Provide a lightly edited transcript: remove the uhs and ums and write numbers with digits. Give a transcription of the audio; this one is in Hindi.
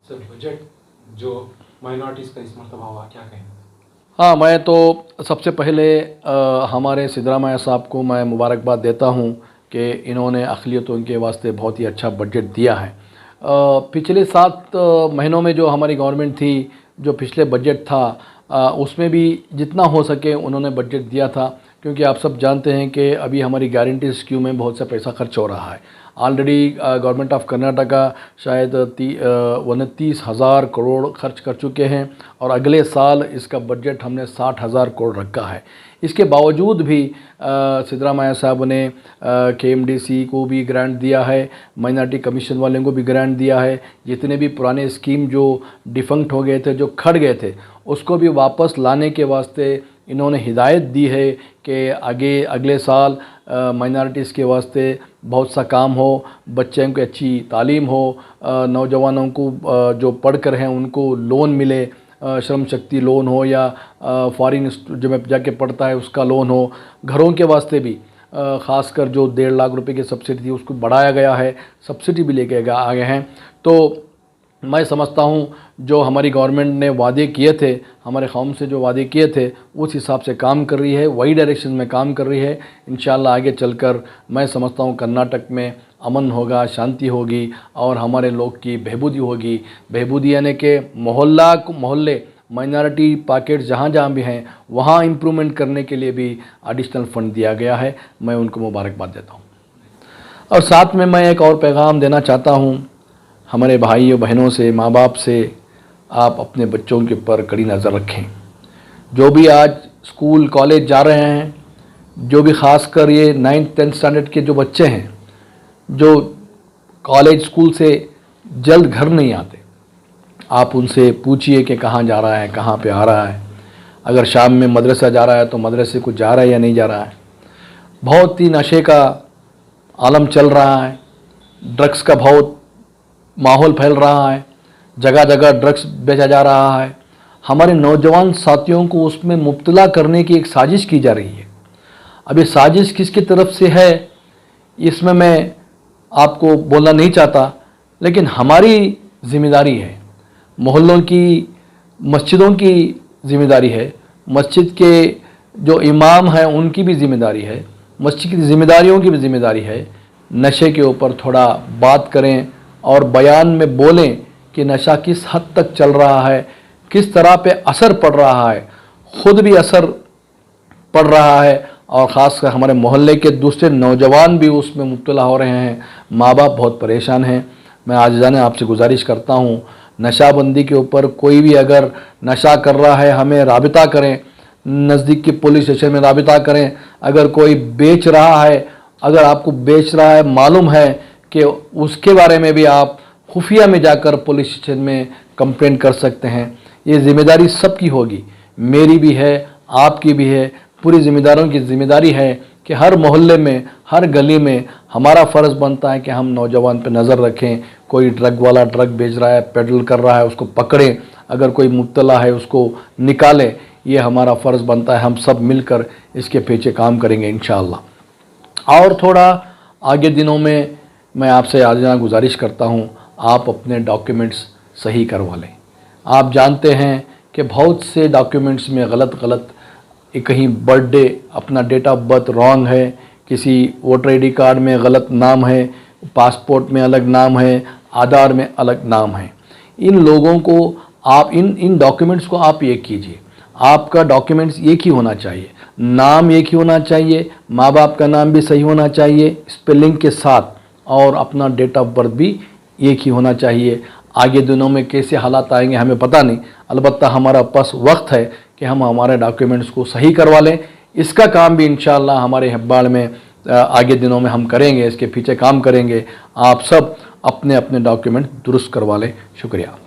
सर बजट जो माइनॉरिटीज़ का इस मरतबा हुआ, क्या कहें? हाँ, मैं तो सबसे पहले हमारे सिद्धरामैया साहब को मैं मुबारकबाद देता हूँ कि इन्होंने अक़लियतों के वास्ते बहुत ही अच्छा बजट दिया है। पिछले 7 महीनों में जो हमारी गवर्नमेंट थी, जो पिछले बजट था, उसमें भी जितना हो सके उन्होंने बजट दिया था, क्योंकि आप सब जानते हैं कि अभी हमारी गारंटी स्कीम में बहुत सा पैसा खर्च हो रहा है। ऑलरेडी गवर्नमेंट ऑफ कर्नाटका शायद 29,000 करोड़ खर्च कर चुके हैं और अगले साल इसका बजट हमने 60,000 करोड़ रखा है। इसके बावजूद भी सिद्धरामैया साहब ने KMDC को भी ग्रांट दिया है, माइनॉरिटी कमीशन वालों को भी ग्रांट दिया है। जितने भी पुराने स्कीम जो डिफंक्ट हो गए थे, जो खड़ गए थे, उसको भी वापस लाने के वास्ते इन्होंने हिदायत दी है कि अगले साल माइनॉरिटीज़ के वास्ते बहुत सा काम हो, बच्चों को अच्छी तालीम हो, नौजवानों को जो पढ़कर हैं उनको लोन मिले, श्रम शक्ति लोन हो या फॉरेन जो में जाके पढ़ता है उसका लोन हो। घरों के वास्ते भी ख़ासकर जो 1.5 लाख रुपए की सब्सिडी थी उसको बढ़ाया गया है, सब्सिडी भी लेके आ गए हैं। तो मैं समझता हूँ जो हमारी गवर्नमेंट ने वादे किए थे, हमारे कौम से जो वादे किए थे, उस हिसाब से काम कर रही है, वही डायरेक्शन में काम कर रही है। इंशाअल्लाह आगे चलकर मैं समझता हूँ कर्नाटक में अमन होगा, शांति होगी और हमारे लोग की बहबूदी होगी। बहबूदी यानी कि मोहल्ले माइनॉरिटी पॉकेट जहाँ जहाँ भी हैं वहाँ इम्प्रूवमेंट करने के लिए भी एडिशनल फ़ंड दिया गया है। मैं उनको मुबारकबाद देता हूँ। और साथ में मैं एक और पैगाम देना चाहता हूँ हमारे भाइयों बहनों से, माँ बाप से, आप अपने बच्चों के ऊपर कड़ी नज़र रखें। जो भी आज स्कूल कॉलेज जा रहे हैं, जो भी ख़ासकर ये 9th-10th स्टैंडर्ड के जो बच्चे हैं, जो कॉलेज स्कूल से जल्द घर नहीं आते, आप उनसे पूछिए कि कहाँ जा रहा है, कहाँ पे आ रहा है। अगर शाम में मदरसा जा रहा है तो मदरसे को जा रहा है या नहीं जा रहा है। बहुत ही नशे का आलम चल रहा है, ड्रग्स का बहुत माहौल फैल रहा है, जगह जगह ड्रग्स बेचा जा रहा है। हमारे नौजवान साथियों को उसमें मुब्तला करने की एक साजिश की जा रही है। अब ये साजिश किसकी तरफ से है इसमें मैं आपको बोलना नहीं चाहता, लेकिन हमारी ज़िम्मेदारी है, मोहल्लों की, मस्जिदों की ज़िम्मेदारी है, मस्जिद के जो इमाम हैं उनकी भी ज़िम्मेदारी है, मस्जिद की ज़िम्मेदारियों की भी ज़िम्मेदारी है। नशे के ऊपर थोड़ा बात करें और बयान में बोलें कि नशा किस हद तक चल रहा है, किस तरह पे असर पड़ रहा है, ख़ुद भी असर पड़ रहा है और ख़ासकर हमारे मोहल्ले के दूसरे नौजवान भी उसमें मुब्तला हो रहे हैं। माँ बाप बहुत परेशान हैं। मैं आजिज़ाने आपसे गुजारिश करता हूँ, नशाबंदी के ऊपर कोई भी अगर नशा कर रहा है हमें राबिता करें, नज़दीक की पुलिस स्टेशन में राबिता करें। अगर कोई बेच रहा है, अगर आपको बेच रहा है मालूम है कि उसके बारे में भी आप खुफिया में जाकर पुलिस स्टेशन में कंप्लेंट कर सकते हैं। ये ज़िम्मेदारी सबकी होगी, मेरी भी है, आपकी भी है, पूरी ज़िम्मेदारों की ज़िम्मेदारी है कि हर मोहल्ले में, हर गली में हमारा फ़र्ज़ बनता है कि हम नौजवान पे नज़र रखें। कोई ड्रग वाला ड्रग बेच रहा है, पेडल कर रहा है, उसको पकड़ें। अगर कोई मुब्तला है उसको निकालें। ये हमारा फ़र्ज़ बनता है। हम सब मिलकर इसके पीछे काम करेंगे इंशाअल्लाह। और थोड़ा आगे दिनों में मैं आपसे आजिज़ाना गुजारिश करता हूँ, आप अपने डॉक्यूमेंट्स सही करवा लें। आप जानते हैं कि बहुत से डॉक्यूमेंट्स में गलत कहीं बर्थडे, अपना डेट ऑफ बर्थ रॉन्ग है, किसी वोटर ID कार्ड में गलत नाम है, पासपोर्ट में अलग नाम है, आधार में अलग नाम है। इन लोगों को आप इन डॉक्यूमेंट्स को आप एक कीजिए। आपका डॉक्यूमेंट्स एक ही होना चाहिए, नाम एक ही होना चाहिए, माँ बाप का नाम भी सही होना चाहिए स्पेलिंग के साथ, और अपना डेट ऑफ बर्थ भी एक ही होना चाहिए। आगे दिनों में कैसे हालात आएंगे हमें पता नहीं, अलबत्ता हमारा पास वक्त है कि हम हमारे डॉक्यूमेंट्स को सही करवा लें। इसका काम भी इंशाअल्लाह हमारे हेब्बार में आगे दिनों में हम करेंगे, इसके पीछे काम करेंगे। आप सब अपने अपने डॉक्यूमेंट दुरुस्त करवा लें। शुक्रिया।